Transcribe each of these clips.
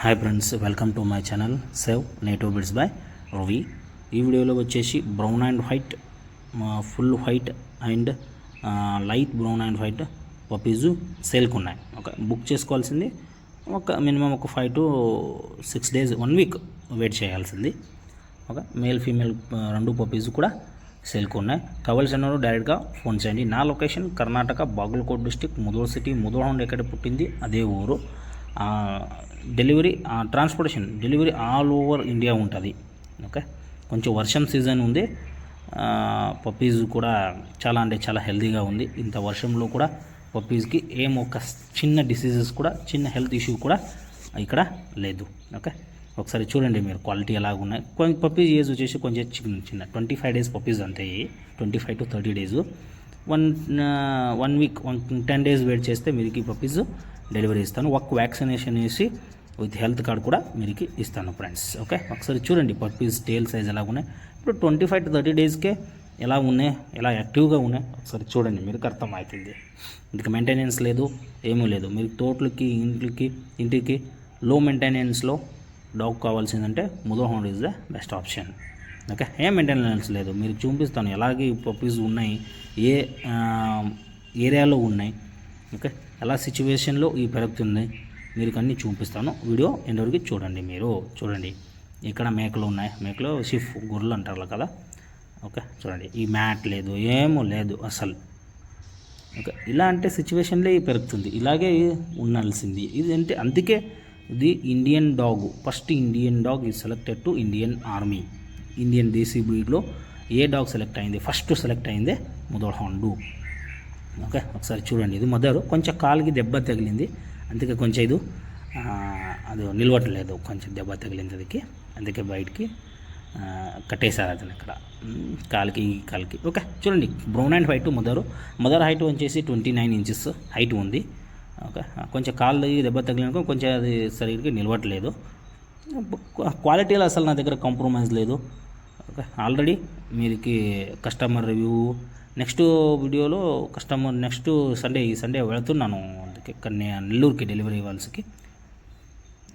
Hi friends, welcome to my channel save native bids by Ravi. ఈ వీడియోలో వచ్చేసి brown and white, full white and light brown and white puppies సేల్కి ఉన్నాయి. Okay, book చేసుకోవాల్సింది minimum ఒక 5 to 6 days, 1 week wait చేయాల్సింది. Okay, male female రెండు puppies కూడా సేల్కి ఉన్నాయి. కావాల్సిన డైరెక్ట్గా ఫోన్ చేయండి. నా location Karnataka, Bagalkot district, Mudhol city. Mudhol ఎక్కడ పుట్టింది అదే ఊరు. Delivery, transportation, delivery all over India ఉంటుంది. ఓకే, కొంచెం వర్షం సీజన్ ఉంది. పప్పీస్ కూడా చాలా అంటే చాలా హెల్తీగా ఉంది. ఇంత వర్షంలో కూడా పప్పీస్కి ఒక చిన్న డిసీజెస్ కూడా, చిన్న హెల్త్ ఇష్యూ కూడా ఇక్కడ లేదు. ఓకే, ఒకసారి చూడండి మీరు క్వాలిటీ ఎలాగ ఉన్నాయి. కొంచెం పప్పీస్ ఏజ్ వచ్చేసి కొంచెం చిన్న 25 days పప్పీస్ అంతే, 25 to 30 days. 1 week 10 days wait చేస్తే మీకు ఈ పప్పీస్ డెలివరీ ఇస్తాను. ఒక వ్యాక్సినేషన్ వేసి విత్ హెల్త్ కార్డ్ కూడా మీకు ఇస్తాను ఫ్రెండ్స్. ఓకే, ఒకసారి చూడండి పప్పీస్ టేల్ సైజ్ ఎలా ఉన్నాయి. ఇప్పుడు 25 to 30 daysకే ఎలా ఉన్నాయి, ఎలా యాక్టివ్గా ఉన్నాయి ఒకసారి చూడండి, మీకు అర్థమవుతుంది. ఇంటికి మెయింటెనెన్స్ లేదు, ఏమీ లేదు. మీరు తోటలకి, ఇంటికి లో మెయింటెనెన్స్లో డాగ్ కావాల్సిందంటే Mudhol hound is the best option. Okay, ఏం మెయింటెనెన్స్ లేదు. మీరు చూపిస్తాను ఎలాగే పప్పీస్ ఉన్నాయి, ఏ ఏరియాలో ఉన్నాయి. ఓకే, ఎలా సిచ్యువేషన్లో ఈ పెరుగుతుంది మీరు అన్నీ చూపిస్తాను. వీడియో ఎంతవరకు చూడండి. మీరు చూడండి, ఇక్కడ మేకలు ఉన్నాయి. మేకలు షిఫ్ గొర్రెలు అంటారు కదా. ఓకే, చూడండి, ఈ మ్యాట్ లేదు, ఏమో లేదు అసలు. ఓకే, ఇలాంటి సిచ్యువేషన్లో పెరుగుతుంది. ఇలాగే ఉండాల్సింది ఇది. అంటే అందుకే ఇది Indian dog, first Indian dog is selected to Indian army. Indian దేశీ బ్రీడ్లో ఏ డాగ్ సెలెక్ట్ అయింది, ఫస్ట్ సెలెక్ట్ అయిందే ముదోల్ హౌండ్. ఓకే, ఒకసారి చూడండి. ఇది మదరు, కొంచెం కాలుకి దెబ్బ తగిలింది, అందుకే కొంచెం ఇది అది నిలవట్లేదు, కొంచెం దెబ్బ తగిలింది అదికి, అందుకే బయటికి కట్టేశారు అతను ఇక్కడ కాలుకి. ఓకే, చూడండి, brown and white mother height వచ్చేసి 29 inches హైట్ ఉంది. ఓకే, కొంచెం కాళ్ళు దెబ్బ తగిలిన కొంచెం అది సరిగ్గా నిలవట్లేదు. క్వాలిటీలో అసలు నా దగ్గర కాంప్రమైజ్ లేదు. ఓకే, ఆల్రెడీ మీరుకి కస్టమర్ రివ్యూ నెక్స్ట్ వీడియోలో నెక్స్ట్ ఈ సండే వెళుతున్నాను, అందుకే నెల్లూరుకి డెలివరీ ఇవ్వాల్సికి.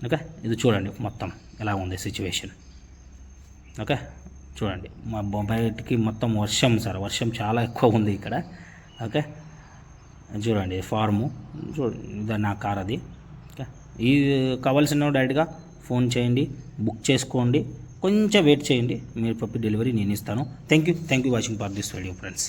ఓకే, ఇది చూడండి మొత్తం ఎలా ఉంది సిచ్యువేషన్. ఓకే, చూడండి, మా బయటికి మొత్తం వర్షం చాలా ఎక్కువ ఉంది ఇక్కడ. ఓకే, చూడండి ఫార్ము, చూడండి, ఇది నా కార్ అది. ఓకే, ఈ కావాల్సిన డైరెక్ట్గా ఫోన్ చేయండి, బుక్ చేసుకోండి, కొంచెం వెయిట్ చేయండి, మీరు పప్పి డెలివరీ నేను ఇస్తాను. Thank you watching for this video friends.